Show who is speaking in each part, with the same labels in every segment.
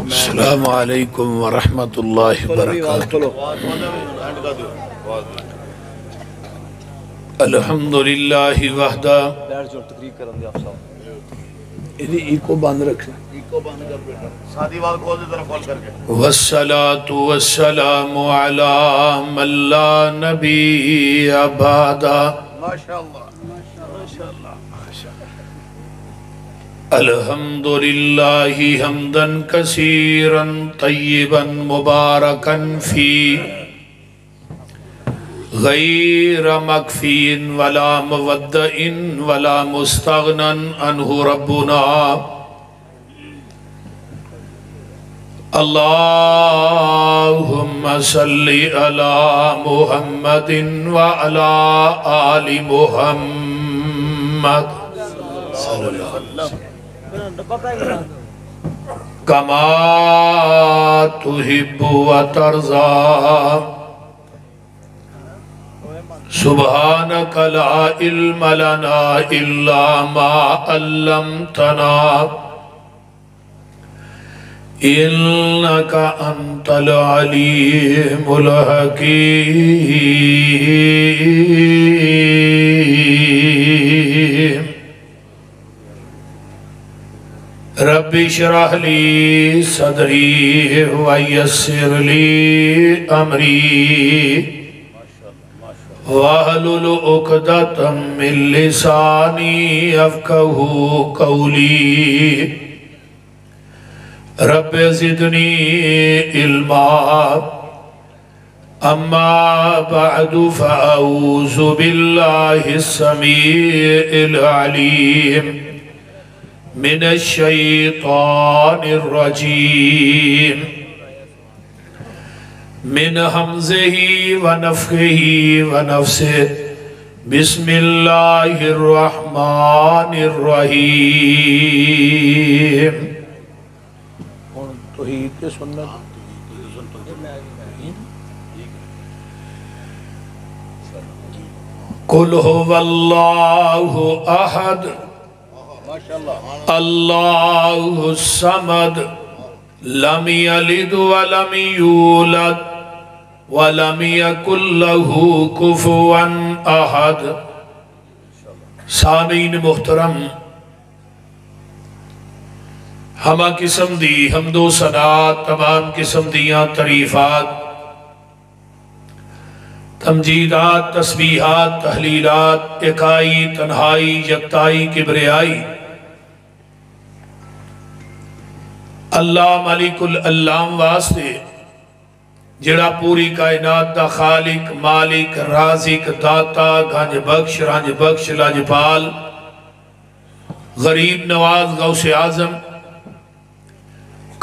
Speaker 1: السلام علیکم ورحمۃ اللہ وبرکاتہ۔ الحمدللہ وحدہ ایکو بند رکھیں والصلاة والسلام علی من لا نبی بعدہ۔ الحمدللہ حمدا کثیرا طیبا مبارکا فی غیر مکفی ولا مودع ولا مستغنا عنہ ربنا۔ اللہم صلی علی محمد وعلی آل محمد صلی اللہ علیہ وسلم کما تحب و ترضى۔ سبحانک لا علم لنا الا ما علمتنا انک انت العلیم الحکیم۔ رب اشرح لی صدری ویسر لی امری واحلل عقدۃ من لسانی یفقہوا قولی۔ رب زدنی علما اما بعد فاعوذ باللہ السمیع العلیم من الشیطان الرجیم من حمزہ ونفخہ ونفثہ۔ بسم اللہ الرحمن الرحیم۔ توحید کے سنت قل هو اللہ احد اللہ الصمد لم یلد ولم یولد ولم یکن لہ کفوا احد۔ سامعین محترم، ہمہ قسم دی حمد و ثنا، تمام قسم دیاں تعریفات، تمجیدات، تسبیحات، تحلیلات، اکائی، تنہائی، یکتائی، کبریائی اللہ مالک العلام واسطے جڑا پوری کائنات دا خالق، مالک، رازق، داتا، گنج بخش، رنج بخش، لاجپال، غریب نواز، غوث اعظم،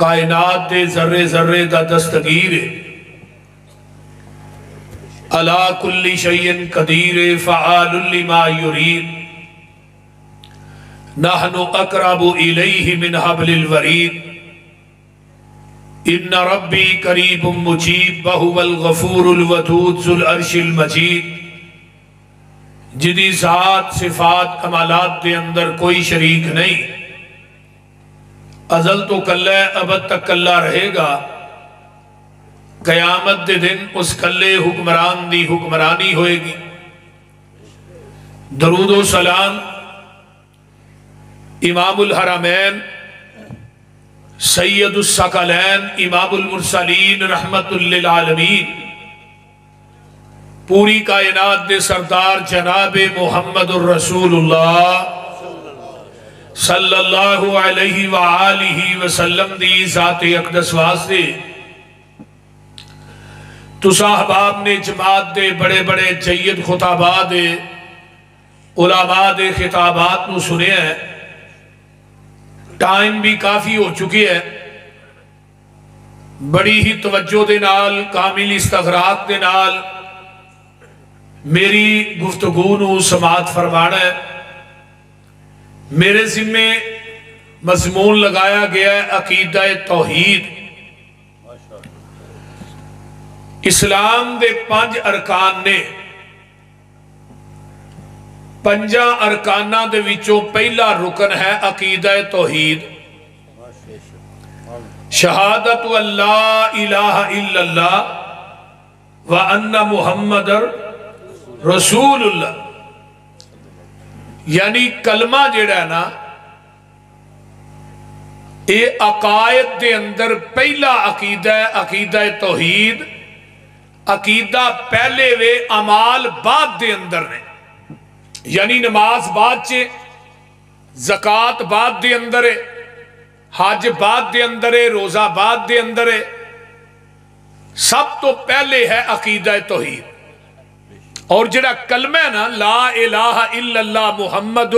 Speaker 1: کائنات دے ذرے ذرے دا دستگیر علا کل شیء قدیر فعال لما یرید۔ نحن اقرب الیہ من حبل الورید۔ ان ربی قریب مجیب وہو الغفور الودود ذو العرش المجید۔ جدی ذات، صفات، کمالات دے اندر کوئی شریک نہیں، ازل تو کلہ ابد تک کلہ رہے گا، قیامت دے دن اس کلے حکمران دی حکمرانی ہوئے گی۔ درود و سلام امام الحرمین سید الثقلین امام المرسلین رحمت للعالمین، پوری کائنات دے سردار جناب محمد الرسول اللہ صلی اللہ علیہ وآلہ وسلم دی ذات اقدس واسطے۔ تو صاحباب نے جماعت دے بڑے بڑے جید خطابات دے علماء دے خطابات نو سنے ہیں، ٹائم بھی کافی ہو چکی ہے، بڑی ہی توجہ دے نال، کامل استغراق دے نال میری گفتگو نو سماعت فرمانا ہے۔ میرے ذمے مضمون لگایا گیا ہے عقیدہ توحید۔ اسلام دے 5 ارکان نے، پنجا ارکانہ دے وچوں پہلا رکن ہے عقیدہ توحید۔ شہادت اللہ الہ الا اللہ وان محمد رسول اللہ، یعنی کلمہ جڑا ہے نا یہ عقائد دے اندر پہلا عقیدہ ہے، عقیدہ توحید۔ عقیدہ پہلے وے عمال بعد دے اندر نے، یعنی نماز بعد چے، زکوٰۃ بعد دے اندر ہے، حج بعد دے اندر ہے، روزہ بعد دے اندر ہے۔ سب تو پہلے ہے عقیدہ توحید۔ اور جڑا کلمہ ہے نا لا الہ الا اللہ محمد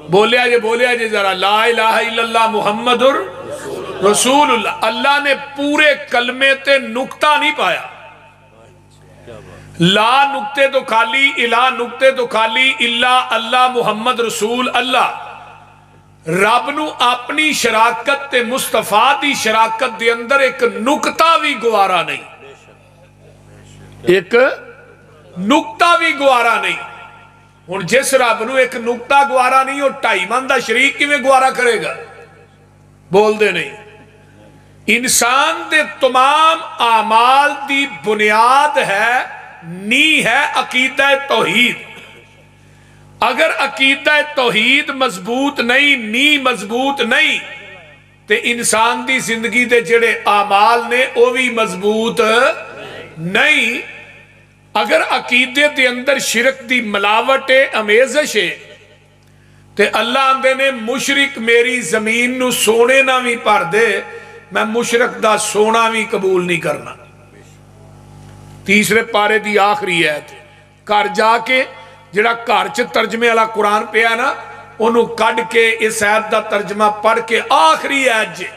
Speaker 1: بولیا جے ذرا، لا الہ الا اللہ محمد رسول اللہ۔ اللہ نے پورے کلمے تے نقطہ نہیں پایا، لا نقطے تو خالی، الہ نقطے تو خالی، اللہ اللہ محمد رسول اللہ۔ رب نو اپنی شراکت تے مصطفیٰ دی شراکت دے اندر ایک نقطہ بھی گوارا نہیں، ایک نقطہ بھی گوارا نہیں۔ ہن جس رب نو ایک نقطہ گوارا نہیں، وہ ٹائی من دا شریک کیویں گوارا کرے گا؟ بول دے نہیں۔ انسان دے تمام اعمال دی بنیاد ہے، نی ہے عقیدہ توحید۔ اگر عقیدہ توحید مضبوط نہیں، نی مضبوط نہیں، تے انسان دی زندگی دے جڑے اعمال نے وہ بھی مضبوط نہیں۔ اگر عقیدے دے اندر شرک دی ملاوٹ ہے، امیزش ہے، تے اللہ آندے نے مشرک میری زمین نو سونے نہ بھی پر دے، میں مشرک دا سونا بھی قبول نہیں کرنا۔ تیسرے پارے دی آخری آیت گھر جا کے جڑا گھر چ ترجمے والا قرآن پیا نا انہوں کڈ کے اس آیت دا ترجمہ پڑھ کے آخری آیت جے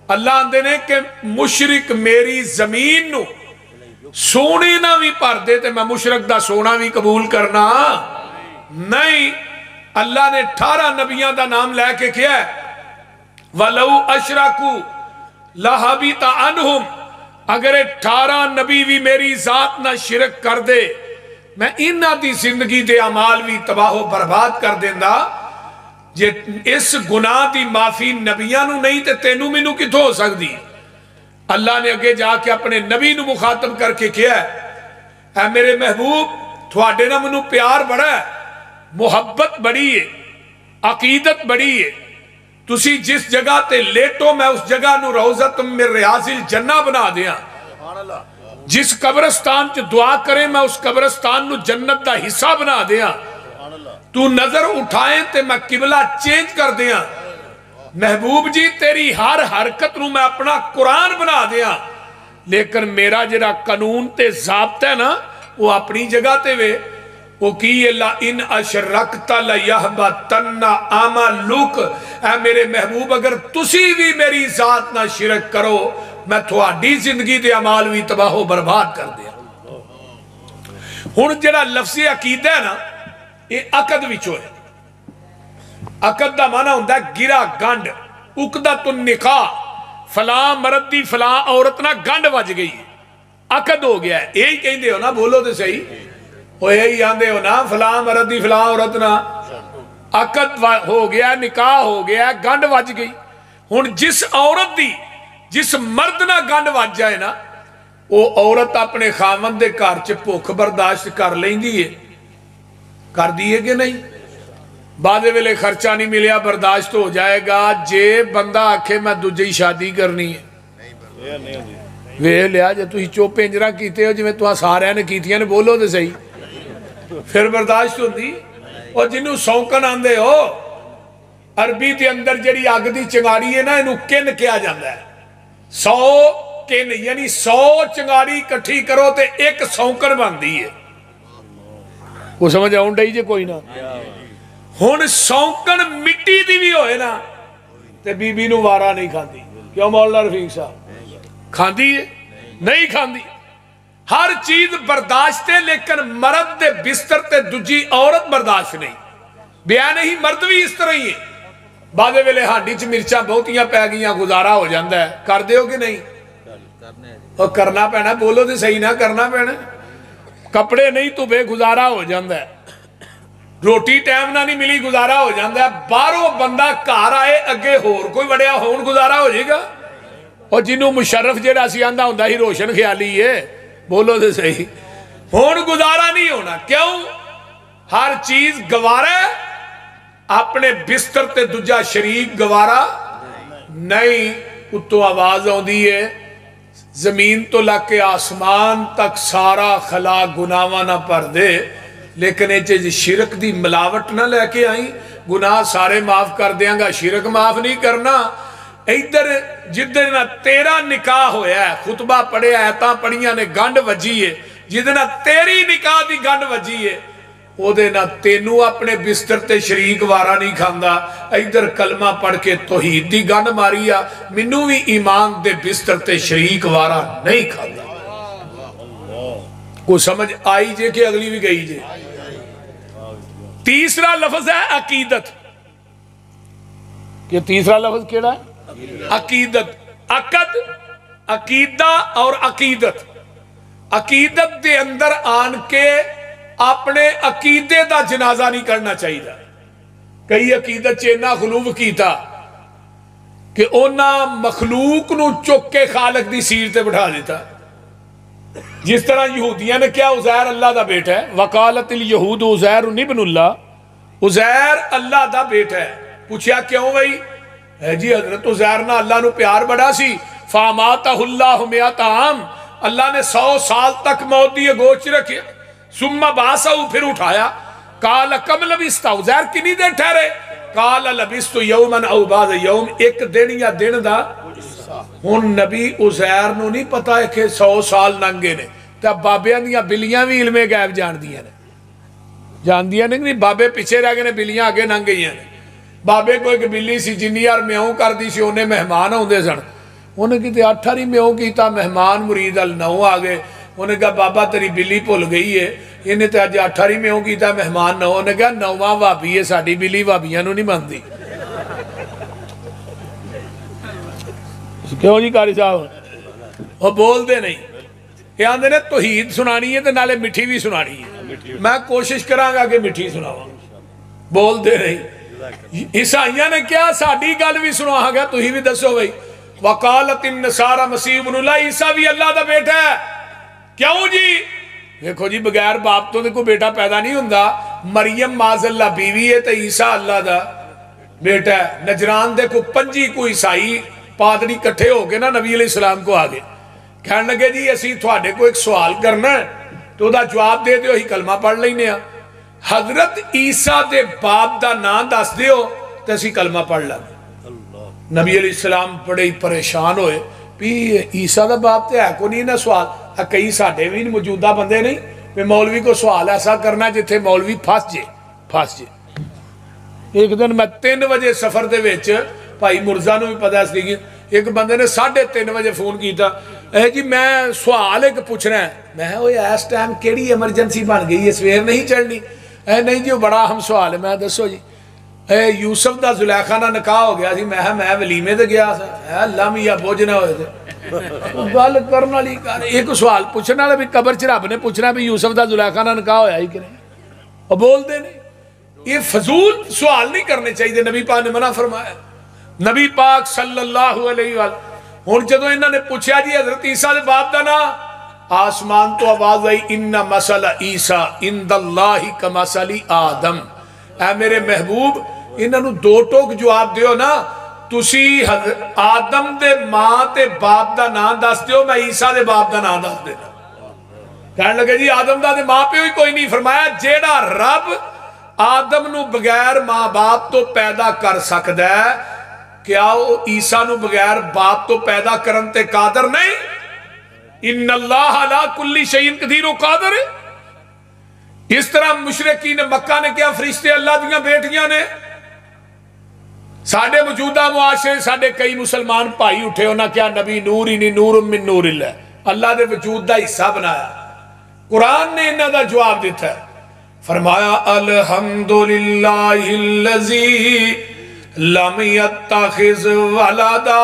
Speaker 1: اللہ آندے نے کہ مشرک میری زمین نو سونے نہ بھی پر دے تے میں مشرک دا سونا بھی قبول کرنا نہیں۔ اللہ نے 18 نبیاں دا نام لے کے کیا ہے وَلَوْ أَشْرَكُوا لَحَبِطَ عَنْهُمْ، اگر 18 نبی بھی میری ذات نہ شرک کر دے میں انہاں دی زندگی دے اعمال بھی تباہ و برباد کر دیندا۔ جے اس گناہ دی معافی نبیاں نو نہیں تے تینوں مینوں کتھوں ہو سکتی؟ اللہ نے اگے جا کے اپنے نبی نو مخاطب کر کے کیا ہے اے میرے محبوب تھوڑے نہ منو پیار بڑا ہے، محبت بڑی ہے، عقیدت بڑی ہے، تسی جس جگہ تے لیٹو میں اس جگہ نو روضۃ من ریاض الجنہ بنا دیا، جس قبرستان چ دعا کرے میں اس قبرستان نو جنت دا حصہ بنا دیا، تو نظر اٹھائیں تے میں قبلہ چینج کر دیا، محبوب جی تیری ہر حرکت نو میں اپنا قرآن بنا دیا، لیکن میرا جڑا قانون تے ضابطہ ہے نا وہ اپنی جگہ تے وے، وہ کی اللہ ان اشرکت لیحبطن عملک، اے میرے محبوب اگر تسی بھی میری ذات نہ شرک کرو میں تھوڑی زندگی دے عمال بھی تباہ و برباد کر دیا۔ ہن جڑا لفظی عقیدہ ہے نا یہ عقد وچوں ہے، عقد دا معنی ہوندہ ہے گرا گنڈ، عقدۃ النکاح، فلاں مرد دی فلاں عورت نہ گنڈ وج گئی عقد ہو گیا ہے، یہی کہندے ہو نا، بولو تے صحیح، وہ یہی آندے ہو نا فلاں مرد دی فلاں عورت نہ عقد ہو گیا، نکاح ہو گیا، گنڈ وج گئی۔ ہن جس عورت دی جس مرد نہ گنڈ وج جائے نا وہ عورت اپنے خاوند دے گھر چ بھوک برداشت کر لیندی ہے، کر دیے کہ نہیں؟ بعد ویلے خرچہ نہیں ملیا برداشت ہو جائے گا، جے بندہ آکھے میں دوجی شادی کرنی ہے وے لیا جے تھی چوپ انجرا کیتے ہو جی میں تو سارے نے کیتیاں نے، بولو دے صحیح، پھر برداشت ہوندی۔ اور جنہوں سونکن آندے ہو عربی دے اندر جڑی اگ دی چنگاری ہے نا انہوں کن کیا جاندہ ہے، 100 کن یعنی 100 چنگاری کٹھی کرو تے ایک سونکن باندھی ہے، وہ سمجھ آؤں ڈائی جے کوئی نا۔ ہن سونکن مٹی دی بھی ہوئے نا تے بی بی نو وارا نہیں کھاندی، کیوں مولانا رفیق صاحب؟ کھاندی ہے نہیں کھاندی، ہر چیز برداشت ہے، لیکن مرد دے بستر تے دجی عورت برداشت نہیں، بیان نہیں، مرد بھی اس طرح ہی ہے۔ بعد ویلے ہانڈی چ مرچاں بہتیاں پہ گئیاں گزارا ہو جاندہ ہے، کر دے ہو کہ نہیں؟ اور کرنا پینا، بولو دے صحیح نہ کرنا پینا، کپڑے نہیں تو بے گزارا ہو جاندہ ہے، روٹی ٹائم نہ نہیں ملی گزارا ہو جاندہ ہے، باروں بندہ کار آئے اگے ہور کوئی بڑیا ہون گزارا ہو جائے گا، اور جنہوں مشرف جڑا سی آندا ہوندا ہی روشن خیالی ہے، بولو تو صحیح، ہون گزارا نہیں ہونا، کیوں؟ ہر چیز گوارا ہے، اپنے بستر تے دجا شریک گوارا نہیں۔ اتو آواز آندی ہے زمین تو لگ کے آسمان تک سارا خلا گناہاں نہ پر دے، لیکن یہ شرک دی ملاوٹ نہ لے کے آئیں، گناہ سارے معاف کر دیاں گا، شرک معاف نہیں کرنا۔ ادھر جدن تیرا نکاح ہویا ہے، خطبہ پڑھے آیتاں پڑھیاں نے گنڈ وجی ہے، جدن تیری نکاح دی گنڈ وجی ہے، او دے نہ تینو اپنے بستر تے شریک وارا نہیں کھاندا، ادھر کلمہ پڑھ کے توحید دی گنڈ ماریا، منو بھی ایمان دے بستر تے شریک وارا نہیں کھاندا۔ کو سمجھ آئی جے کہ اگلی بھی گئی جے؟ تیسرا لفظ ہے عقیدت۔ کہ تیسرا لفظ کیڑا ہے؟ عقیدت۔ عقد، عقیدہ اور عقیدت۔ عقیدت دے اندر آن کے اپنے عقیدے دا جنازہ نہیں کرنا چاہیے۔ کئی عقیدت چینا خلوف کیتا کہ اونا مخلوق نو چک کے خالق دی سیر تے بٹھا دیتا، جس طرح یہودیاں نے کیا عزیر اللہ دا بیٹا ہے، وقالت الیہود عزیر ابن اللہ، عزیر اللہ دا بیٹا ہے۔ پوچھیا کیوں بھئی؟ ہے جی حضرت عزیر نہ اللہ نو پیار بڑا سی، فاماتہ اللہ مئات عام، اللہ نے 100 سال تک موت دیئے گوچ رکھے، ثم باساؤ پھر اٹھایا، قال کم لبستا، عزیر کنی دن ٹھہرے، قال لبست یومن او بعض یوم، ایک دن یا دن دا۔ ہن نبی عزیر نو نہیں پتا ہے کہ 100 سال ننگے نے، تب بابیاں دیاں بلیاں بھی علم غیب جان دیا نے، جان دیا نہیں، بابے پیچھے رہ گئے نے، بلیاں آگے ننگ گئی ہیں۔ بابے کو ایک بلی سی جنی یار میوں کر دی سی، انہیں مہمان ہوندے سن، انہیں کہتے 8 میوں کیتا، مہمان مرید ال9 آگے، انہیں کہا بابا تیری بلی بھول گئی ہے، انہیں تو اج 8 میوں کیتا مہمان 9، انہیں کہا 9واں وابی ہے، ساڑی بلی وابیاں نو نہیں ماندی۔ کیوں جی قاری صاحب؟ وہ بول دے نہیں، یہ آندے نے توحید سنانی ہے تو نالے مٹھی بھی سنانی ہے، میں کوشش کراں گا کہ مٹھی سناواں، بول دے نہیں۔ عیسائیاں نے کیا ساڑی گل بھی سنوا گیا، تو ہی بھی دسو بھئی، وقالت النصارى مسیح ابن اللہ، عیسیٰ بھی اللہ دا بیٹا ہے۔ کیوں جی؟ دیکھو جی بغیر باپ تو کوئی بیٹا پیدا نہیں ہوندا، مریم معاذ اللہ بیوی ہے تو عیسیٰ اللہ دا بیٹا ہے۔ نجران دے کو 5 کو عیسائی پادری کٹھے ہو کے نا نبی علیہ السلام کو آگے کہنے لگے جی اسی تھوڑے کو ایک سوال کرنا ہے تو دا جواب دے دیو، ہی کلمہ پڑھ لینے ہیں، حضرت عیسیٰ دے باپ دا نام دس دیو تو اسی کلمہ پڑھ لگے۔ نبی علیہ السلام بڑے ہی پریشان ہوئے، بھی عیسیٰ دا باپ تے ہے کو نہیں نا سوال، کئی ساڑھے بھی موجودہ بندے نہیں، میں مولوی کو سوال ایسا کرنا جتھے مولوی پھاس جے۔ ایک دن میں 3 بجے سفر دے ویچ بھائی مرزا نو بھی پتا اس لیگی، ایک بندے نے 3:30 بجے فون کیتا، اے جی میں سوال ایک پوچھ رہا ہے، میں ہوئے ایس ٹائم کیڑی ایمرجنسی بن گئی ہے، سویر نہیں چڑھنی؟ اے نہیں جی بڑا ہم سوال ہے، میں دسو جی۔ اے یوسف دا زلیخا نہ نکاح ہو گیا سی، میں ولیمے دے گیا سا، اے اللہ میاں بوجھ نہ ہوئے تھے، گل کرنا لی کر ایک سوال پوچھنا لے بھی قبر چ رب نے پوچھنا بھی یوسف دا زلیخا نہ نکاح ہویا ہی کہ نہیں، اور بول دے نہیں۔ یہ فضول سوال نہیں کرنے چاہیے، نبی پاک نے منع فرمایا۔ نبی پاک صلی اللہ علیہ وآلہ ہن جدوں انہوں نے پوچھا جی حضرت عیسیٰ دے باپ دا نا، آسمان تو آواز آئی ان مثل عیسیٰ عند اللہ کمثل آدم، اے میرے محبوب انہوں نے 2 ٹوک جواب دیو نا، تسی آدم دے ماں تے باپ دا نام دس دیو، میں عیسیٰ دے باپ دا نام دس دینا۔ کہنے لگے جی آدم دا دے ماں پہ ہوئی کوئی نہیں، فرمایا جیڑا رب آدم نو بغیر ماں باپ تو پیدا کر سکدا ہے، کیا وہ عیسیٰ نو بغیر باپ تو پیدا کرن تے قادر نہیں؟ ان اللہ علی کل شیء قدیر و قادر ہے۔ اس طرح مشرکین مکہ نے کیا فرشتے اللہ دیاں بیٹیاں نے؟ ساڑھے موجودہ معاشرے ساڑھے کئی مسلمان پائی اٹھے ہونا کیا نبی نور ہی نہیں، نور من نور اللہ، اللہ دے وجود دا حصہ بنایا۔ قرآن نے انہاں دا جواب دیتا ہے، فرمایا الحمدللہ الذی لم یتخذ ولدا،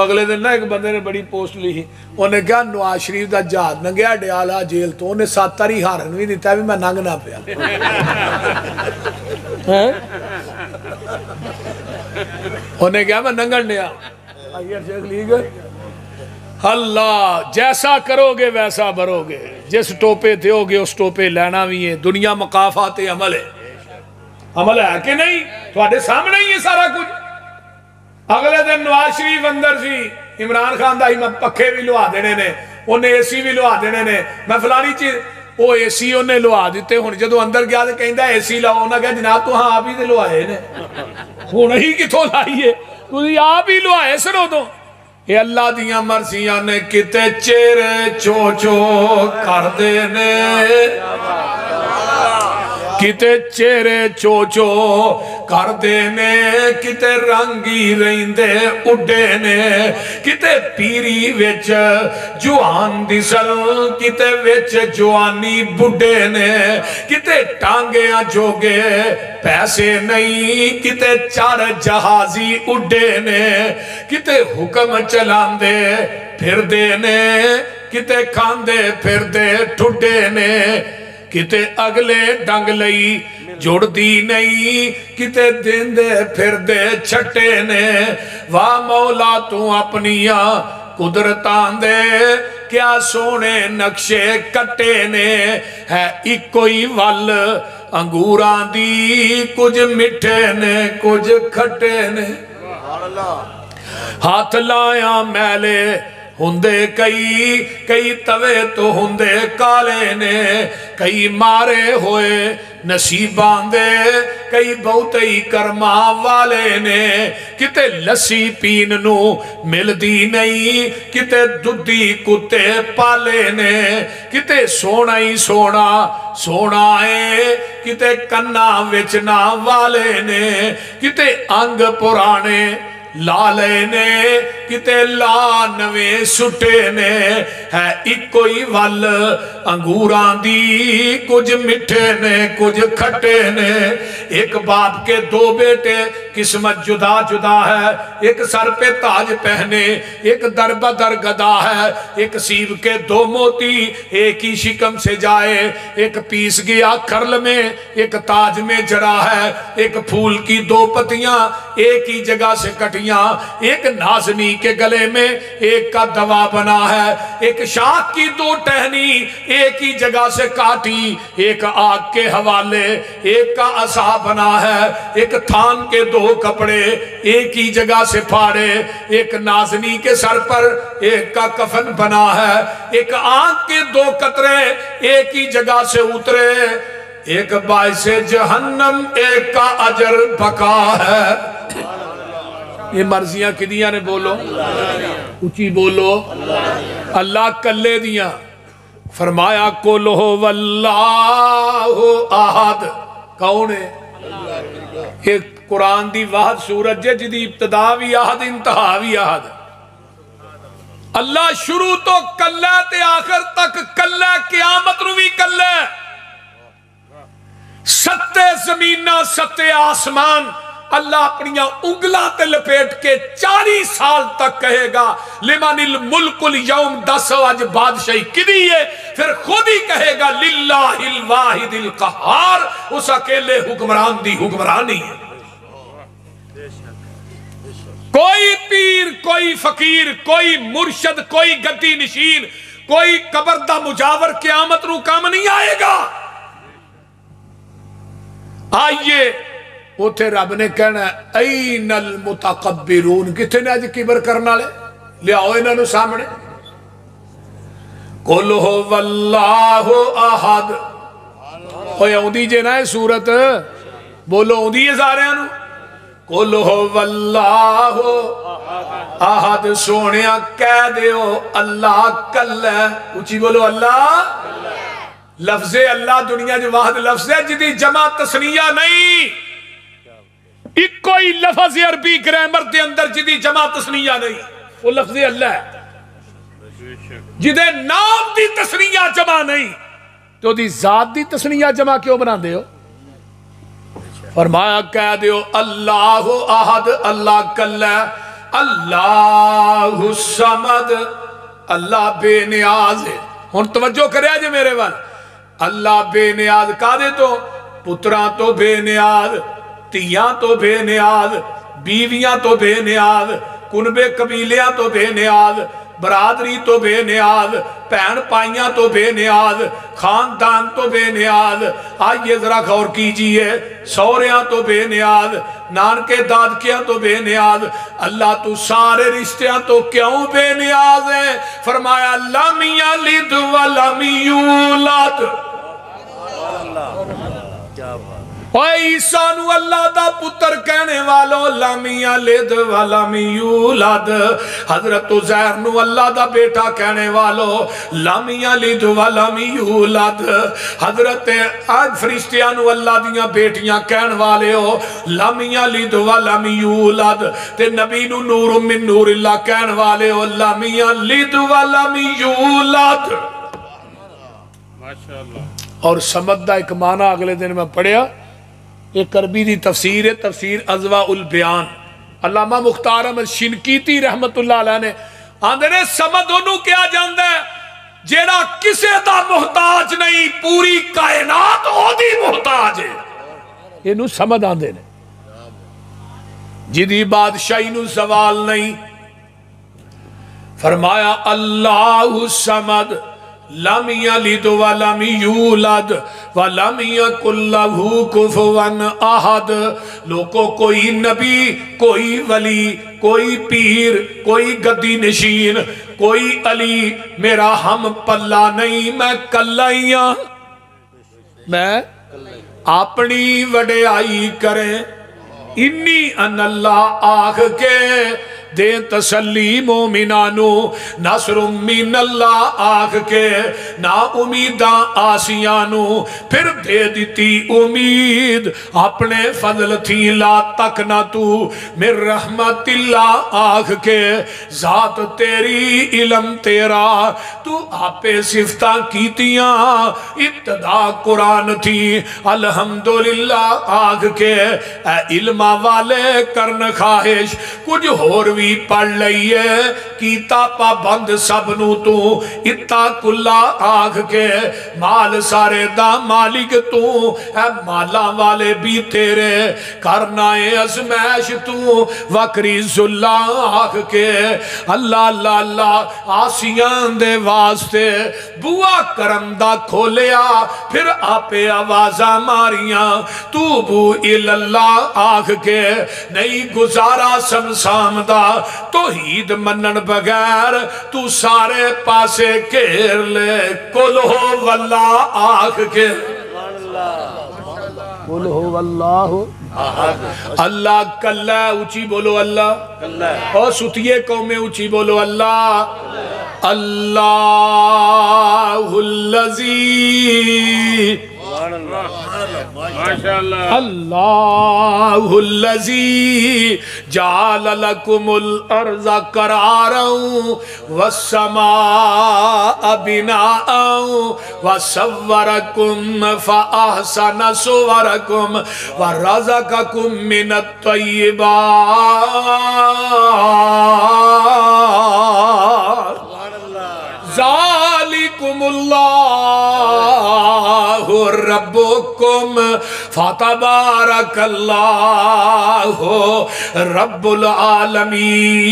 Speaker 1: اگلے دن نا ایک بندے نے بڑی پوسٹ لی، انہیں کہا نواز شریف دا جہاز ننگیا ڈیالا جیل تو انہیں 7 تاری ہارن بھی دیتا بھی میں ننگ نہ پیا انہیں کہا میں ننگن دیا اللہ جیسا کرو گے ویسا بھرو گے، جس ٹوپے دیو گے اس ٹوپے لینا بھی ہے۔ دنیا مقافات عمل ہے، عمل ہے کہ نہیں؟ تھوڑے سامنے ہی ہے سارا کچھ۔ اگلے دن نواز شریف اندر سی، عمران خان دا ہی میں پکھے بھی لوا دینے نے، انہیں اے سی بھی لوا دینے نے، میں فلانی چیز وہ اے سی انہیں لوا دیتے ہوں۔ جدو اندر گیا تو کہیں دا اے سی لاؤ، انہوں نے کہا جناب تو ہاں آپ ہی دے لوائے نے، ہوں نہیں کتوں لائیے تو آپ ہی لوائے سنو تو۔ اے اللہ دیاں مرضیاں نے کتے چہرے چو چو کر دینے، کتے چہرے چو چو کر دینے، کتے رنگی رہندے اڈے نے، کتے پیری وچ جوان دسل، کتے وچ جوانی بڈے نے، کتے ٹانگیاں جوگے پیسے نہیں، کتے چار جہازی اڈے نے، کتے حکم چلاندے پھر دینے، کتے کھاندے پھر دے ٹھڈے نے، کتے اگلے ڈنگ لئی جڑ دی نہیں، کتے دن دے پھر دے چھٹے نے۔ واہ مولا تو اپنیاں قدرتان دے، کیا سونے نقشے کٹے نے، ہے ایک کوئی ول انگوران دی، کچھ مٹھے نے کچھ کھٹے نے۔ ہاتھ لائیاں میلے ہندے کئی توے تو ہندے کالے نے، کئی مارے ہوئے نصیبان دے، کئی بہت ہی کرما والے نے، کتے لسی پین نو مل دی نہیں، کتے دودھی کتے پالے نے، کتے سونا ہی سونا سونا ہے، کتے کنا وچنا والے نے، کتے انگ پرانے لالے نے، کتے لانوے سٹے نے، ہے ایک کوئی ول انگوران دی، کچھ مٹھے نے کچھ کھٹے نے۔ ایک باپ کے 2 بیٹے قسمت جدا جدا ہے، ایک سر پہ تاج پہنے ایک در بدر گدا ہے، ایک سیب کے 2 موتی ایک ہی شکم سے جائے، ایک پیس گیا کھرل میں ایک تاج میں جڑا ہے، ایک پھول کی 2 پتیاں ایک ہی جگہ سے کٹیاں، ایک نازنی کے گلے میں ایک کا دوا بنا ہے، ایک شاخ کی 2 ٹہنی ایک ہی جگہ سے کاٹی، ایک آگ کے حوالے ایک کا عصا بنا ہے، ایک تھان کے 2 کپڑے ایک ہی جگہ سے پھاڑے، ایک نازنی کے سر پر ایک کا کفن بنا ہے، ایک آنکھ کے 2 قطرے ایک ہی جگہ سے اترے، ایک باعث جہنم ایک کا اجر بقا ہے۔ یہ مرضیاں کدیاں نے بولو اچھی بولو اللہ کلے دیاں۔ فرمایا قل هو اللہ احد، کون ہے؟ یہ قرآن دی واحد سورت جے جدی ابتدا بھی احد انتہا بھی احد۔ اللہ شروع تو کلے تے آخر تک کلے، قیامت رو بھی کلے، 7 زمینہ 7 آسمان اللہ اپنیاں انگلاں تے لپیٹ کے 40 سال تک کہے گا لمن الملک اليوم، 10 آج بادشاہی کدی ہے، پھر خود ہی کہے گا للہ الواحد القہار، اس اکیلے حکمران دی حکمرانی ہے۔ کوئی پیر، کوئی فقیر، کوئی مرشد، کوئی گدی نشین، کوئی قبر دا مجاور قیامت رو کام نہیں آئے گا۔ آئیے اوتھے رب نے کہنا این المتقبرون، کتنے نے آج کبر کرنا لے لے آؤ انہوں سامنے۔ قل هو اللہ احد، ہوئے اوندی جے نہ ہے سورت بولو اوندی ہے سارے انہوں۔ قل هو اللہ احد، سونیا کہہ دیو اللہ کل ہے، اچھی بولو اللہ۔ لفظ اللہ دنیا جو واحد لفظ ہے جدی جمع تسنیہ نہیں، ایک کوئی لفظ عربی گرامر دے اندر جدی جمع تسنیہ نہیں، وہ لفظ اللہ ہے۔ جدے نام دی تسنیہ جمع نہیں تو دی ذات دی تسنیہ جمع کیوں بنا دے ہو؟ فرمایا کہہ دیو اللہ احد، اللہ کل ہے، اللہ الصمد اللہ بے نیاز ہے. ہن توجہ کریا جے میرے وال. اللہ بے نیاز کادے تو پتراں تو بے نیاز, تیاں تو بے نیاز, بیویاں تو بے نیاز, کنبے قبیلیاں تو بے نیاز, برادری تو بے نیاز, پہن پائیاں تو بے نیاز, خاندان تو بے نیاز. آئیے ذرا غور کیجئے, سوریاں تو بے نیاز, نانکے دادکیاں تو بے نیاز. اللہ تو سارے رشتیاں تو کیوں بے نیاز ہیں؟ فرمایا لم یلد ولم یولد. اے عیسیٰ نو اللہ دا پتر کہنے والوں لم یلد ولم یولد. حضرت عزیر نو اللہ دا بیٹا کہنے والوں لم یلد ولم یولد. حضرت فرشتیاں نو اللہ دیاں بیٹیاں کہنے والے ہو لم یلد ولم یولد. تے نبی نو نور من نور اللہ کہنے والے ہو لم یلد ولم یولد. اور سمد دا ایک معنی اگلے دن میں پڑھیا, ایک عربی دی تفسیر ہے, تفسیر اضواء البیان. علامہ مختار احمد شنقیطی رحمت اللہ علیہ نے آندے نے سمد انہوں کیا جاندہ ہے جیڑا کسے دا محتاج نہیں, پوری کائنات ہو دی محتاج ہے. یہ نو سمد آندے نے جدی بادشاہی نو زوال نہیں. فرمایا اللہ سمد لم یلد ولم یولد ولم یکن لہ کفوا احد. لوگوں کوئی نبی, کوئی ولی, کوئی پیر, کوئی گدی نشین, کوئی علی میرا ہم پلہ نہیں, میں کلائیاں. میں اپنی وڈیائی کریں انی ان اللہ آخ کے دے تسلی مومنانو, نصر من اللہ آخ کے نا امیداں آسیانو, پھر دے دیتی امید اپنے فضل تھی لا تک نہ تو من رحمت اللہ آخ کے ذات تیری علم تیرا تو آپے صفتہ کیتیاں ابتدا قرآن تھی الحمدللہ آخ کے. اے علم والے کرن خواہش کچھ ہور بھی پڑھ لئیے کیتا پابند سب نو تو اتا کلا آگ کے مال سارے دا مالک تو اے مالا والے بھی تیرے کرنا ازمیش تو وکری زلا آگ کے. اللہ اللہ اللہ آسیان دے واسطے بوا کرم دا کھولیا پھر آپے آوازہ ماریاں توبو الاللہ آگ کے. نہیں گزارا سمسام دا توحید منن بغیر تو سارے پاسے کیر لے کل ہو واللہ آخ کے. کل ہو واللہ اللہ کلہ اچھی بولو اللہ, اور ستیے قومیں اچھی بولو اللہ. اللہ الذی اللہ الذی جعل لکم الارض قرارا والسماء بناء وصورکم فاحسن صورکم ورزقکم من الطیبات ذالکم اللہ ربکم فتبارک اللہ رب العالمین.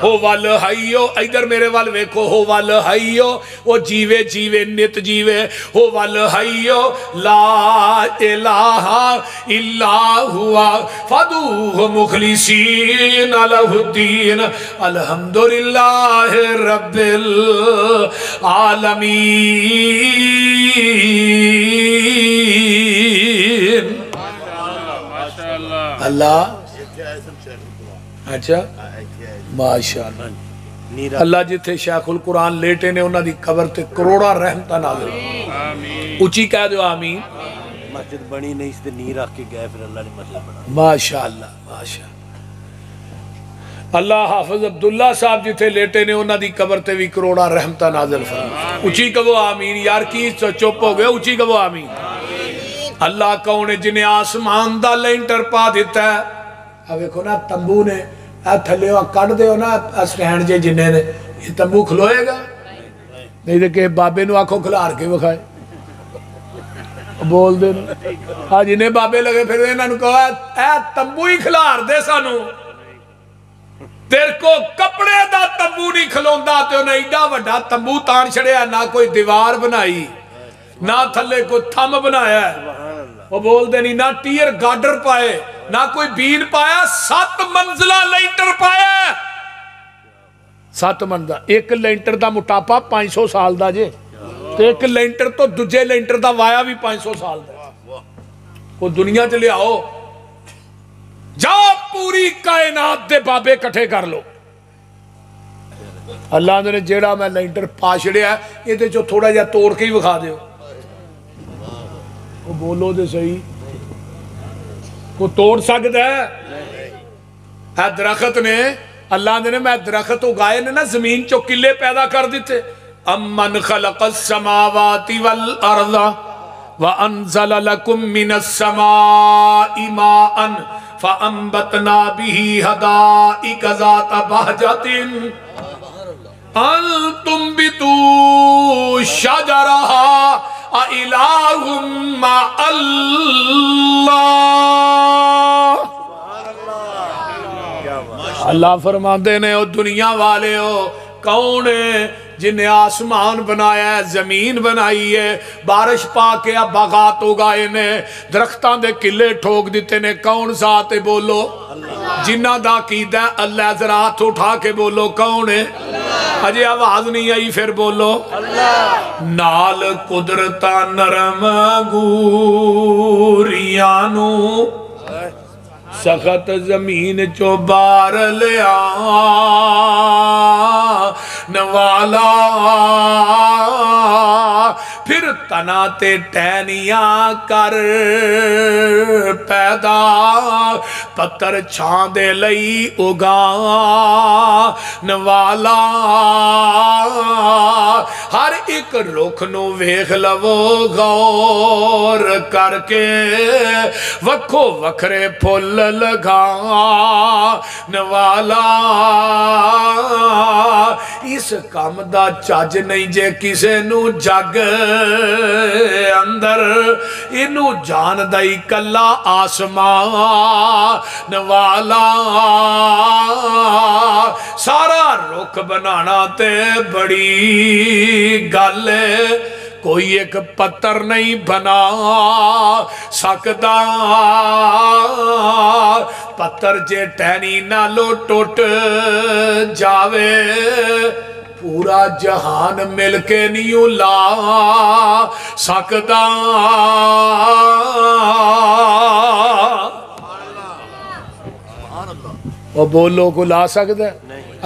Speaker 1: ہو والحیو ادھر میرے وال ویکھو, ہو والحیو وہ جیوے جیوے نت جیوے, ہو والحیو لا الہ الا ہوا فدوہ مخلصین لہ الدین الحمدللہ رب العالمین. اللہ اچھا ماشاءاللہ. اللہ جتھے شیخ القرآن لیٹے نے انہاں دی قبر تے کروڑا رحمتہ نازل. اچھی کہہ دو آمین.
Speaker 2: مسجد بنی نہیں اس تے نی رکھ کے گئے پھر اللہ نے مسجد بنا.
Speaker 1: ماشاءاللہ ماشاءاللہ. اللہ حافظ عبداللہ صاحب جتھے لیٹے نے انہاں دی قبر تے بھی کروڑا رحمتہ نازل فرما. اچھی کہو آمین. یار کی چپ ہو گئے, اچھی کہو آمین. اللہ کون ہے جنہیں آسمان دا لینٹر پا دیتا ہے. اب دیکھو نا تمبو نے تھلے کٹ دے نا سٹینڈ جے جنہیں نے یہ تمبو کھلوئے گا نہیں تو کہ بابے نو آنکھوں کھلار کے بکھائے بول دے نا جنہیں بابے لگے پھر انہوں نے کہا اے تمبو ہی کھلار دے سانو تیر کو کپڑے دا تمبو نہیں کھلوندا تے انہیں ایڈا وڈا تمبو تان چھڑیا نہ کوئی دیوار بنائی نہ تھلے کوئی تھم بنایا ہے وہ بول دے نہیں نہ ٹیر گارڈر پائے نہ کوئی بین پایا 7 منزلہ لینٹر پایا 7 منزلہ ایک لینٹر دا مٹاپا 500 سال دا جے ایک لینٹر تو دجے لینٹر دا وایا بھی 500 سال دا وہ دنیا چلے آؤ جاؤ پوری کائنات دے بابے کٹھے کر لو اللہ نے جیڑا میں لینٹر پاشڑیا ہے یہ دے جو تھوڑا جا توڑ کے ہی بکھا دے وہ بولو دے صحیح کو توڑ سکتا ہے درخت نے اللہ نے میں درخت اگائے نے نا زمین چو کلے پیدا کر دیتے امن خلق السماوات والارض وانزل لکم من السماء ماء فانبتنا به حدائق ذات بہجت انتم بتو شجرها اِلَٰهٌ مَّعَ اللَّهِ اللہ فرماندے نے او دنیا والے ہو کون ہے جنہیں آسمان بنایا ہے زمین بنائی ہے بارش پا کے اب باغات اگائے نے درختان دے کلے ٹھوک دیتے نے کون ذات ہے بولو جنہ دا قیدہ اللہ ذرات اٹھا کے بولو کون ہے اجے آواز نہیں آئی پھر بولو نال قدرتا نرم گوریانو سخت زمین چو بار لیا نوالا پھر تناتے ٹینیاں کر پیدا پتر چھاندے لئی اگا نوالا ہر ایک رخ نو ویکھ لو غور کر کے وکھو وکھرے پھول لگا نوالا اس کام دا چاج نہیں جے کسے نو جگ اندر انو جان دائی کلا آسمان والا سارا رخ بنانا تے بڑی گل کوئی ایک پتر نہیں بنا سکتا پتر جے ٹہنی نالو ٹوٹ جاوے پورا جہان مل کے نہیں لا سکتا وہ بولو کو لا سکتا ہے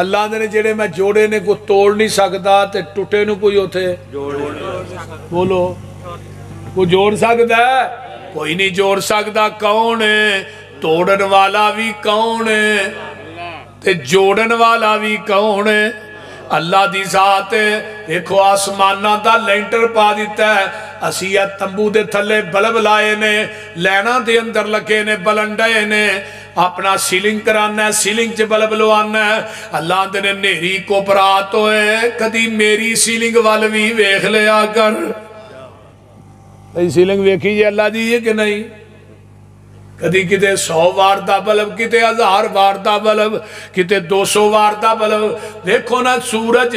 Speaker 1: اللہ نے جڑے میں جوڑے نے کو توڑ نہیں سکتا تے ٹوٹے نو کوئی ہوتے بولو کو جوڑ سکتا ہے کوئی نہیں جوڑ سکتا کون ہے توڑن والا بھی کون ہے تے جوڑن والا بھی کون ہے اللہ دی ذات ہے دیکھو آسمانہ دا لینٹر پا دیتا ہے اسیت تمبو دے تھلے بلب لائے نے لینا دے اندر لگے نے بلنڈے نے اپنا سیلنگ کرانا ہے سیلنگ چے بلب لوانا ہے اللہ دے نے نیری کو پرات ہوئے کدی میری سیلنگ والوی ویکھ لیا کر سیلنگ ویکھی جے اللہ دی یہ کہ نہیں کدی کتے 100 وار دا بلب کتے 1000 وار دا بلب کتے 200 وار دا بلب دیکھو نا سورج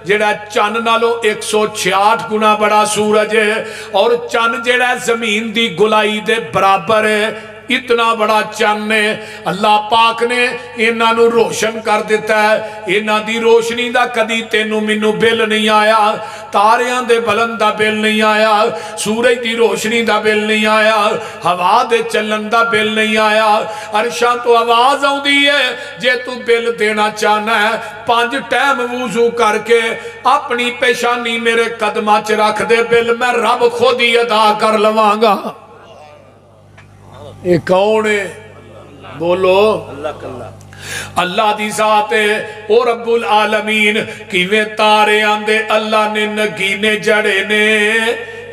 Speaker 1: جیڑا چند نالو 166 گنا بڑا سورج ہے اور چند جیڑا زمین دی گلائی دے برابر ہے اتنا بڑا چند ہے اللہ پاک نے انہاں نو روشن کر دیتا ہے انہاں دی روشنی دا کدی تینو منو بل نہیں آیا تاریاں دے بلند دا بل نہیں آیا سورج دی روشنی دا بل نہیں آیا ہوا دے چلن دا بل نہیں آیا عرشاں تو آواز آؤں دی ہے جے تو بل دینا چاہنا ہے 5 ٹائم وضو کر کے اپنی پیشانی میرے قدمہ چ رکھ دے بل میں رب خود ہی ادا کر لوانگا یہ کون ہے بولو اللہ دی ذات ہے او رب العالمین کیویں تارے آندے اللہ نے نگینے جڑے نے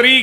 Speaker 1: 3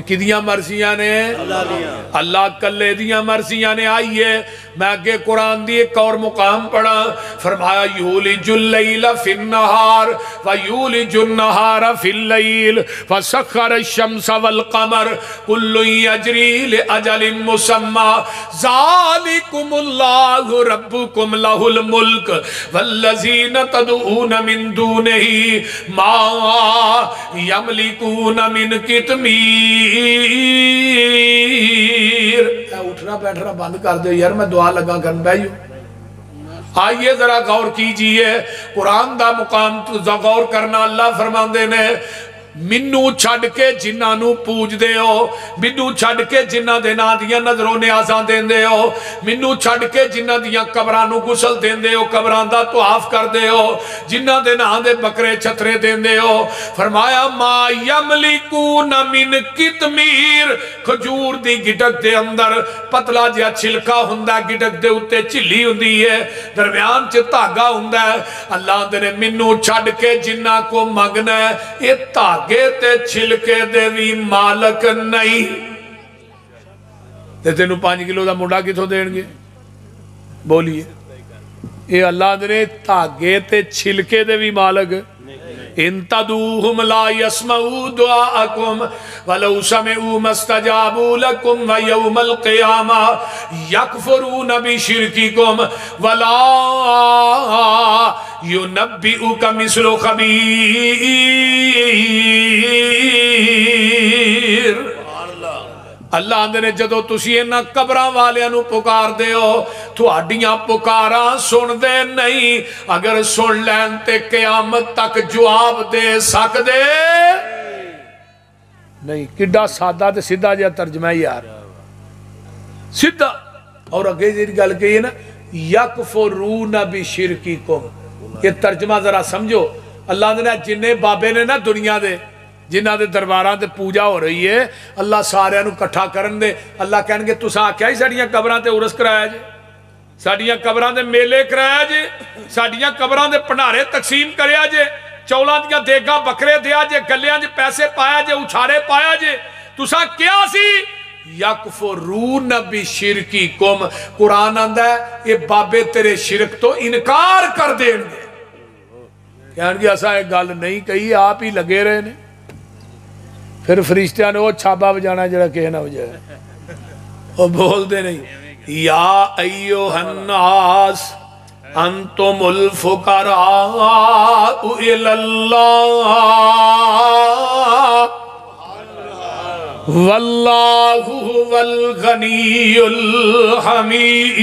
Speaker 1: یہ کدیاں مرضیاں نے اللہ کلے دیاں مرضیاں نے. آئیے میں آگے قرآن دی ایک اور مقام پڑھا. فرمایا یولج اللیل فی النہار ویولج النہار فی اللیل فسخر الشمس والقمر کل یجری لأجل مسمی ذالکم اللہ ربکم لہ الملک والذین تدعون من دونہ ما یملکون من قطمیر. اٹھنا بیٹھنا بند کر دو یار, میں دعا لگا کرن بھائیو. آئیے ذرا غور کیجئے قرآن دا مقام تو غور کرنا. اللہ فرماندے نے منو چھڑ کے جنہ نو پوج دے ہو, منو چھڑ کے جنہ دے نا دیاں نظروں نیازاں دین دے ہو, منو چھڑ کے جنہ دیاں قبرانو گسل دین دے ہو, قبران دا طواف کر دے ہو, جنہ دے نا دے بکرے چھترے دین دے ہو. فرمایا ما یملکون من قطمیر, کھجور دی گٹک دے اندر پتلا جیا چھلکا ہندہ, گٹک دے اتے چلی ہندی ہے, درمیان چھ تاگا ہندہ ہے. اللہ دے نے منو چھڑ کے جنہ کو مگنا ہے, یہ تاگا تے چھلکے دے بھی مالک نہیں. تے تینو 5 کلو دا منڈا کتھوں دین گے بولیے. یہ اللہ دے تاگے تے چھلکے دے بھی مالک. ان تدعوہم لا یسمعوا دعاءکم ولو سمعوا ما استجابوا لکم ویوم القیامہ یکفرون بشرککم ولا ینبئک مثل خبیر. اللہ آندے نے جدو تسی انہا قبران والیاں پکار دے ہو تھوڑیاں پکاراں سن دے نہیں, اگر سن لین تے قیامت تک جواب دے سک دے نہیں. کڈا سادہ تے سیدھا جا ترجمہ ہے یار, سیدھا. اور اگے جی گل کہی ہے نا یکفرون بشرککم, یہ ترجمہ ذرا سمجھو. اللہ نے جنہیں بابے نے نا دنیا دے جنہ دے درباراں تے پوجا ہو رہی ہے, اللہ سارے نو کٹھا کرن دے. اللہ کہن گے تساں آکھیا ہی ساڈیاں قبراں تے عرس کرایا جے, ساڈیاں قبراں دے میلے کرایا جے, ساڈیاں قبراں دے بھنڈارے تقسیم کریا جے, چولاں دیاں دیگاں بکرے دیا جے, گلیاں جے پیسے پایا جے, اچھارے پایا جے. تساں کیا سی یکفرون بشرککم. قرآن آندا ہے یہ بابے تیرے شرک تو انکار کر دیں گے. کہن گے اساں ایک گل نہیں کہی, آپ ہی لگے رہے نے. پھر فرشتیاں نے وہ چھابا بجانا جڑا کہنا بجائے, وہ بول دے نہیں. یا ایوہ الناس انتم الفقراء الاللہ واللہ هو الغنی الحمید.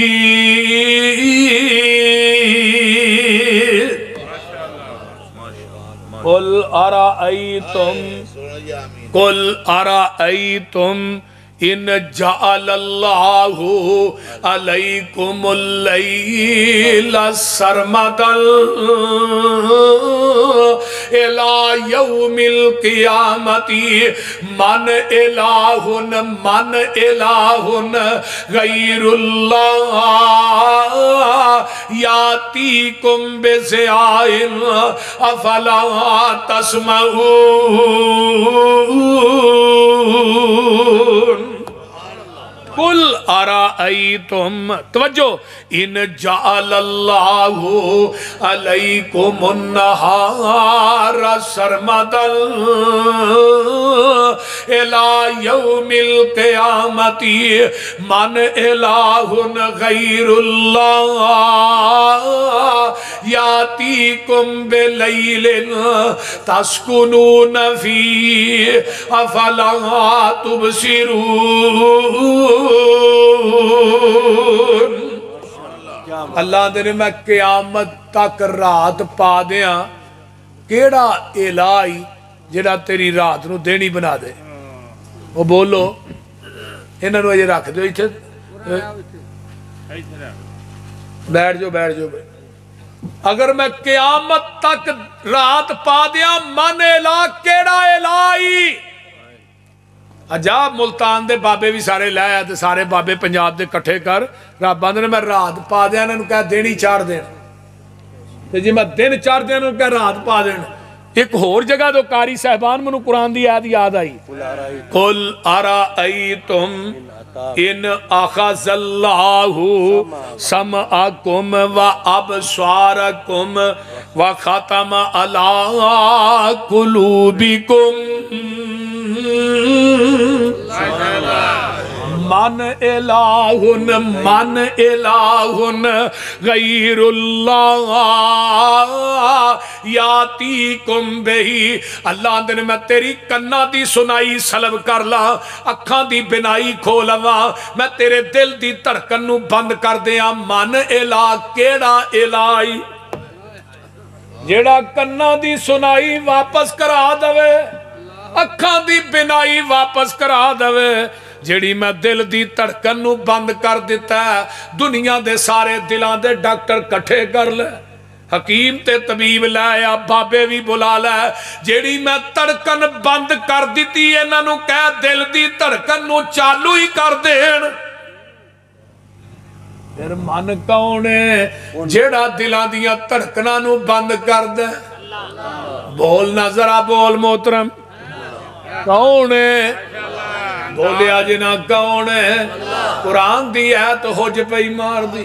Speaker 1: قل ارائیتم ان جعل اللہ علیکم اللیل سرمدا الى یوم القیامت من الہ غیر اللہ یاتیکم بضیاء افلا تسمعون. قل ارائیتم, توجہ, ان جعل اللہ علیکم النہار سرمدا الى یوم القیامت من الہ غیر اللہ یاتیکم بلیل تسکنون فیہ افلا تبصرون. اللہ دے میں قیامت تک رات پا دیاں, کیڑا الہی جڑا تیری رات نو دینی بنا دے. وہ بولو انہاں نو اجے رکھ دیو ایتھے, بیٹھ جو. اگر میں قیامت تک رات پا دیاں من الہ, کیڑا الہی. عجاب ملتان دے بابے بھی سارے لے آتے, سارے بابے پنجاب دے کٹھے کر, رب آندے نے میں رات پا دیا, انہوں نے کہا دینی 4 دن, جی میں دن 4 دن انہوں نے کہا رات پا دین. ایک اور جگہ تو قاری صاحبان منو قرآن دی آیت یاد آئی قل ارائیتم ان اخذ اللہ سمعکم و ابصارکم و ختم علی قلوبکم من الہ غیر اللہ یاتیکم بہی اللہ دن میں تیری کنا دی سنائی سلب کر لا اکھاں دی بنائی کھولوا میں تیرے دل دی دھڑکن نو بند کر دیا من الہ کیڑا الہی جیڑا کنا دی سنائی واپس کرا دوے اکھاں دی بنائی واپس کرا دوے جیڑی میں دل دی دھڑکن نو بند کر دیتا ہے دنیا دے سارے دلان دے ڈاکٹر کٹھے کر لے حکیم تے طبیب لایا بابے بھی بلا لے جیڑی میں دھڑکن بند کر دیتی ہے انہاں نو کہہ دل دی دھڑکن نو چالو ہی کر دین پھر من کون ہے جیڑا دلان دیاں دھڑکناں نو بند کر دے بولنا ذرا بول محترم کون ہے بولیا جنا کون ہے قرآن دی ہے تو حج پہ مار دی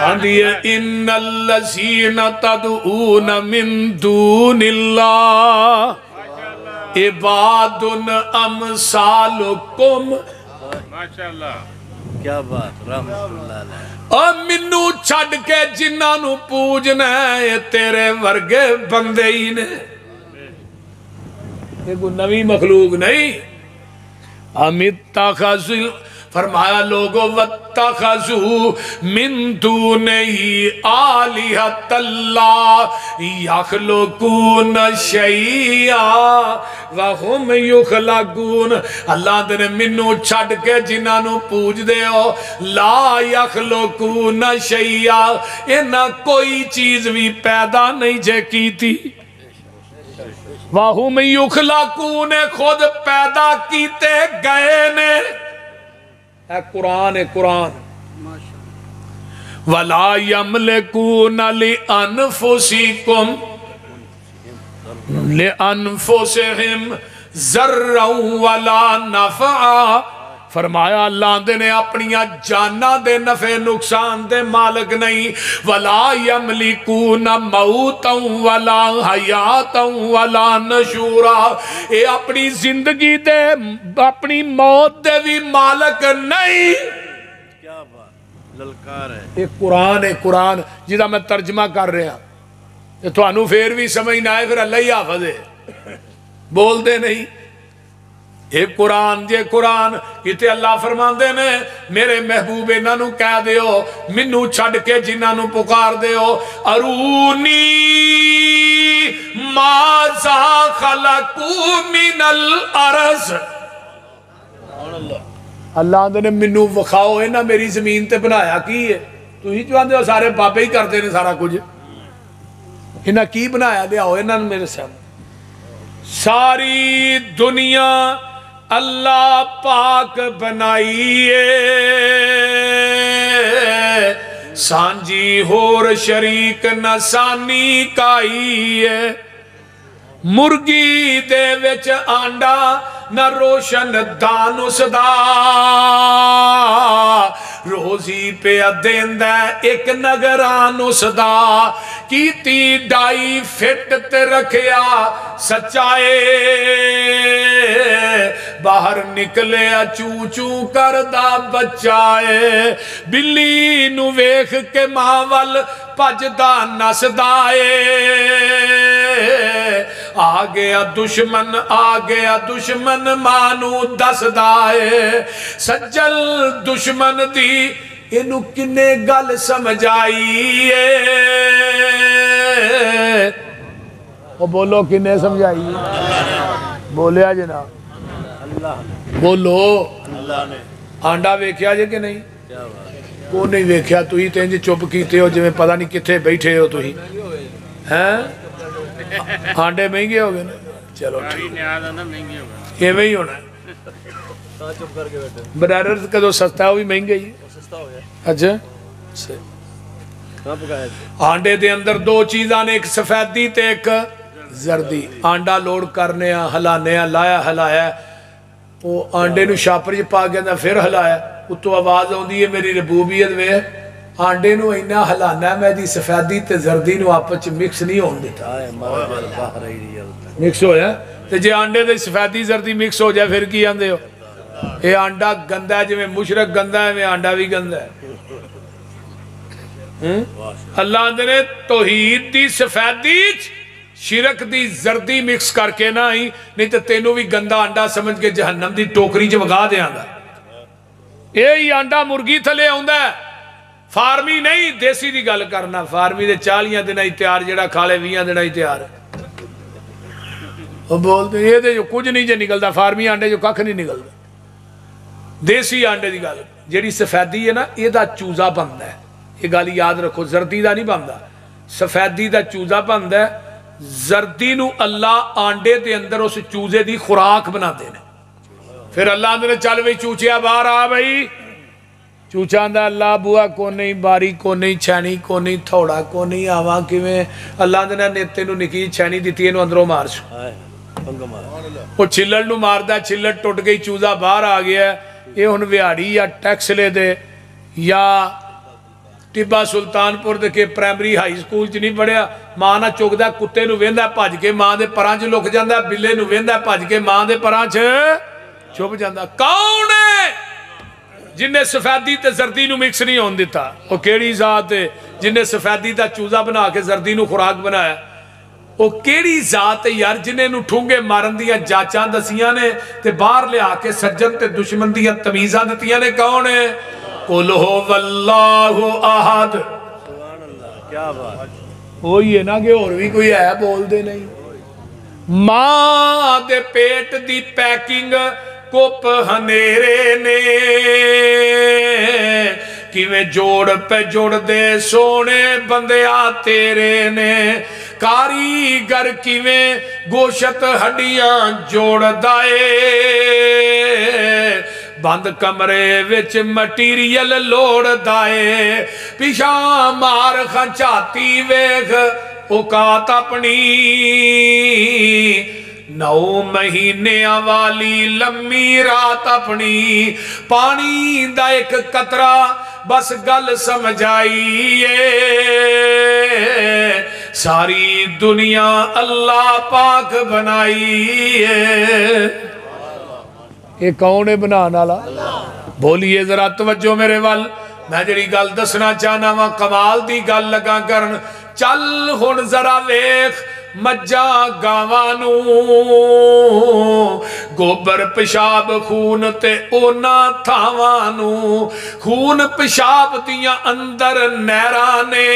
Speaker 1: آندھی ہے ان الذین تدعون من دون اللہ عباد امثالکم
Speaker 2: ماشاءاللہ کیا بات رحمت اللہ علیہ
Speaker 1: اور منو چھڑ کے جنہ نو پوجنا ہے تیرے ورگے بندے ہی نے یہ کوئی نوی مخلوق نہیں اتخذوا فرمایا لوگو واتخذوا من دونہی آلہۃ اللہ یخلقون شیئا وہم یخلقون اللہ دے منو چھڑ کے جنہاں نو پوج دے ہو لا یخلقون شیئا انہاں کوئی چیز بھی پیدا نہیں جے کی تھی وَهُمْ يُخْلَقُونَ خود پیدا کیتے گئے نے اے قرآن قرآن وَلَا يَمْلِكُونَ لِأَنفُسِكُمْ لِأَنفُسِهِمْ ذَرًّا وَلَا نَفْعًا فرمایا اللہ دے نے اپنیاں جانا دے نفع نقصان دے مالک نہیں وَلَا يَمْلِكُونَ مَوْتًا وَلَا حَيَاتًا وَلَا نَشُورًا اے اپنی زندگی دے اپنی موت دے بھی مالک نہیں
Speaker 2: کیا بات للکار ہے
Speaker 1: اے قرآن جیدہ میں ترجمہ کر رہا ہوں تو انہوں پھر بھی سمجھ نہ آئے پھر اللہ ہی حافظ ہے بول دے نہیں اے قرآن جے قرآن کتے اللہ فرمان دے نے میرے محبوب انہاں نو کہہ دے ہو منو چھڑ کے جنہاں نو پکار دے ہو ارونی مازا خلقو من الارض اللہ دے نے منو وکھاؤ ہے نا میری زمین تے بنایا کی ہے تو ہی جو آندے ہو سارے بابے ہی کرتے نے سارا کچھ انہاں کی بنایا دیا ہو انہاں میرے سامنے ساری دنیا اللہ پاک بنائیے سانجی ہور شریک نسانی کائیے مرگی دے وچ آنڈا نہ روشن دانس دا روزی پہ دیندہ ایک نگران اس دا کیتی ڈائی فٹ تے رکھیا سچائے باہر نکلے چو چو کردہ بچائے بلی نو ویخ کے ماول پجدہ نسدائے آگیا دشمن مانو دس دائے سجل دشمن دی انو کنے گل سمجھائیے وہ بولو کنے سمجھائیے بولیا جناب بولو آنڈا ویکھیا جے کہ نہیں کو نہیں ویکھیا تو ہی تینج چپ کیتے ہو جو میں پتہ نہیں کتھے بیٹھے ہو تو ہی آنڈے مہنگے ہو گئے نا چلو یہ وہی ہونا ہے بنارس کا جو سستا ہے وہ بھی مہنگے ہی اچھا آنڈے دے اندر دو چیزاں نے ایک سفیدی تے ایک زردی آنڈا لوڈ کرنے ہلانے لایا ہلایا وہ آنڈے نو شاپر چ پا کے پھر ہلایا اتو آواز آتی ہے میری ربوبیت وے آنڈے نو اینا ہلانا میں دی سفیدی تے زردی نو آپس مکس نہیں ہون دیتا مکس ہویا تے جے آنڈے دے سفیدی زردی مکس ہو جائے پھر کی آندے ہو اے آنڈا گندا ہے جو میں مشرک گندا ہے میں آنڈا بھی گندا ہے اللہ آندے نے توحید دی سفیدی شرک دی زردی مکس کر کے نہ ہی نہیں تو تینوں بھی گندا آنڈا سمجھ کے جہنم دی ٹوکری جو وگا دے آنڈا یہ آنڈا مرگی تھلے آنڈا ہے فارمی نہیں دیسی دی گل کرنا فارمی دے 40 دن ہی تیار جڑا کھالے 20 دن ہی تیار ہے وہ بولتے یہ دے جو کچھ نہیں جے نکلتا فارمی آنڈے جو ککھ نہیں نکلتا دیسی آنڈے دی گل جیڑی سفیدی ہے نا یہ دا چوزہ بندا ہے یہ گل یاد رکھو زردی دا نہیں بندا سفیدی دا چوزہ بندا ہے زردی نو اللہ آنڈے دے اندر اس چوزے دی خوراک بنا دینے پھر اللہ نے چل بھی چوچیا باہر آ بھائی چوچا اندر اللہ بوا کو نہیں باری کو نہیں چھینی کو نہیں تھوڑا کو نہیں آواں کیویں اللہ نے نیتے نو نکی چھینی دیتی ہے نو اندروں مار چھو وہ چھلڑ نو مار دا چھلڑ ٹوٹ گئی چوزا باہر آ گیا ہے یہ ہن ویاڑی یا ٹیکس لے دے یا ٹبا سلطان پور دے کے پرائمری ہائی سکول چ نہیں پڑھیا ماں نہ چکدا کتے نو ویندا بھج کے ماں دے پراں چ لک جاندا بلے نو ویندا بھج کے ماں دے پراں چ چھپ جاندا کون ہے جن نے سفیدی تے زردی نو مکس نہیں ہون دیتا وہ کیڑی ذات ہے جن نے سفیدی دا چوزہ بنا کے زردی نو خوراک بنایا وہ کیڑی ذات ہے یار جنہیں نو ٹھونگے مارن دیا جاچاں دسیاں نے تے باہر لے آکے سجن تے دشمن دیا تمیزاں دتیاں نے کون ہے قُلْ هُوَ اللَّهُ احد
Speaker 2: سبحان اللہ کیا بات
Speaker 1: وہی ہے نا کہ اور بھی کوئی ہے بول دے نہیں ماں دے پیٹ دی پیکنگ کپ ہنیرے نے کیویں جوڑ پہ جوڑ دے سونے بندیا تیرے نے کاریگر کیویں گوشت ہڈیاں جوڑ دائے بند کمرے وچ مٹیریل لوڑ دائے پیشاں مار خنچاتی ویغ اوقات اپنی 9 مہینے والی لمبی رات اپنی پانی دا ایک قطرہ بس گل سمجھائیے ساری دنیا اللہ پاک بنائیے یہ کون ہے بنانا والا بولیے ذرا توجہ میرے وال میں جڑی گل دسنا چاہنا وا کمال دی گل لگا کرن چل ہن ذرا ویکھ مجھا گاوانو گوبر پشاب خون تے اونا تھاوانو خون پشاب دیاں اندر نیرانے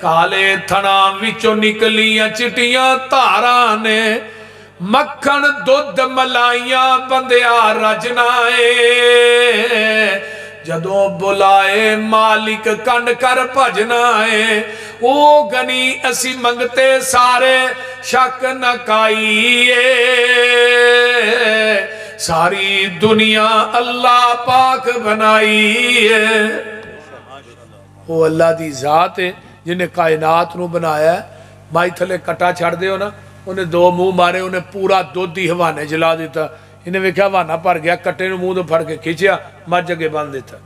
Speaker 1: کالے تھنا وچو نکلیاں چٹیاں تارانے مکھن دودھ ملائیاں بندیا رجنائے جدوں بلائے مالک کنڈ کر بھجنائے او گنی اسی منگتے سارے شک نہ کائیے ساری دنیا اللہ پاک بنائیے وہ اللہ دی ذات ہے جنہیں کائنات نو بنایا ہے مائی تھلے کٹا چھڑ دے ہو نا انہیں 2 منہ مارے انہیں پورا دودھ دی ہوانے جلا دیتا انہیں ویکھیا ہوانا پر گیا کٹے نو منہ دو پھڑ کے کھچیا مجھ جگہ باندھ دیتا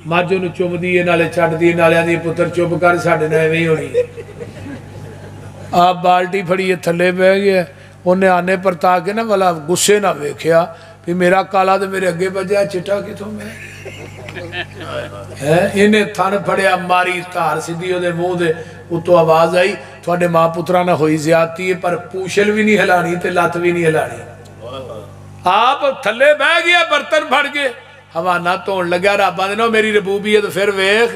Speaker 1: مجھ انہوں چوب دیئے نالے چھڑ دیئے نالے آدھی پتر چوب کر ساڑھے نائے میں ہی ہونی آپ بالٹی پھڑی تھلے بہ گیا انہیں آنے پر تاکہ نا والا غصے نہ ویکھیا پھر میرا کالا دے میرے اگے بجیا چٹا کی تو میں انہیں تھن پھڑیا ماری تار سیدھی ہو دے منہ دے وہ تو آواز آئی تھوڑے ماں پترہ نہ ہوئی زیادتی ہے پر پوشل بھی نہیں ہلانی تے لات بھی نہیں ہلانی آپ تھلے بہ گیا برتن پھڑ گئے حوانہ تو لگیا رابا دینا میری ربوبیت پھر ویخ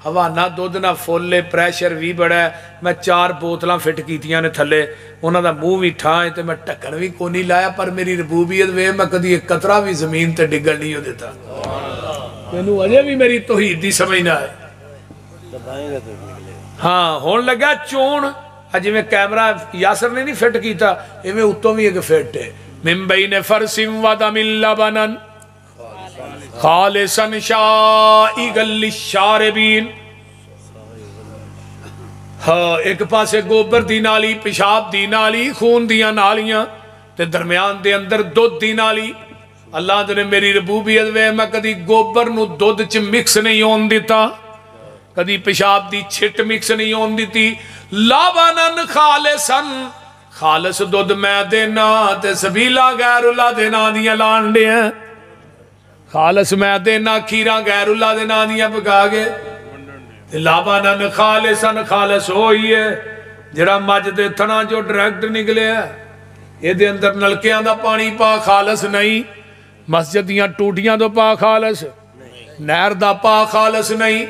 Speaker 1: حوانہ دودھ نہ فولے پریشر بھی بڑا ہے میں 4 بوتلاں فٹ کیتیاں نے تھلے انہاں دا منہ بھی ٹھائیں تے میں ٹکن بھی کو نہیں لایا پر میری ربوبیت وے میں کدی ایک قطرہ بھی زمین تے ڈگل نہیں ہو دیتا تینوں اجے بھی میری توحید دی سمجھ نہ آئے ہاں ہون لگا چون اجے میں کیمرہ یاسر نے نہیں فٹ کیتا یہ میں اتوں بھی ایک فٹ ہے من بین فرسم ودم لبنن خالصا شائغا للشاربین ہاں ایک پاسے گوبر دی نالی پیشاب دی نالی خون دیاں نالیاں تے درمیان دے اندر دودھ دی نالی اللہ نے میری ربوبیت وے میں کدی گوبر نو دودھ چ مکس نہیں ہون دیتا کدی پیشاب دی چھٹ مکس نہیں ہون دیتی لبنن خالصن خالص دودھ میں دینا تے سبیلا غیر اللہ دینا دیاں لانڈے ہیں خالص میں دینا کھیرا غیر اللہ دینا دیاں پکا گے لبنن خالصن خالص ہوئی ہے جڑا مجھ دے تھنا جو ڈائریکٹ نکلے ہے یہ دے اندر نلکیاں دا پانی پا خالص نہیں مسجد دیاں ٹوٹیاں دو پا خالص نہر دا پا خالص نہیں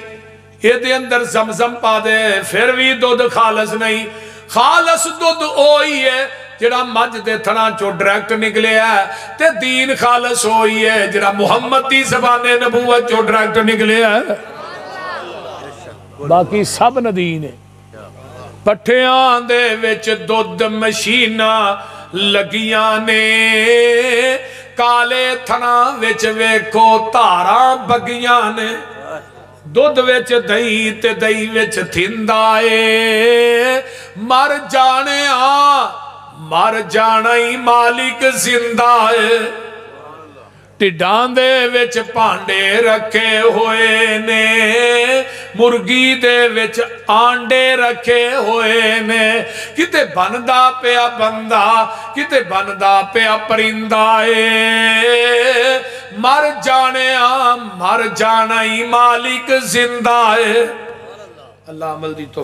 Speaker 1: یہ دے اندر زمزم پا دے پھر بھی دودھ خالص نہیں خالص دودھ ہوئی ہے جڑا مجھ دے تھنا چو ڈائریکٹ نکلے ہے تے دین خالص ہوئی ہے جڑا محمد دی زبان نبوت چو ڈائریکٹ نکلے ہے باقی سب ندین ہے پٹھیاں دے وچ دودھ مشینہ لگیاں نے کالے تھنا وچ ویکھو تاراں بگیاں نے دودھ وچ دہی تے دہی وچ تھندائے مر جانے ہی مالک زندہ ہے ٹڈان دے وچ پانڈے رکھے ہوئے نے مرگی دے وچ آنڈے رکھے ہوئے نے کتے بندہ پیا بندہ کتے بندہ پیا پرندہ مر جانے ہی مالک زندہ ہے اللہ عمل دی توفیق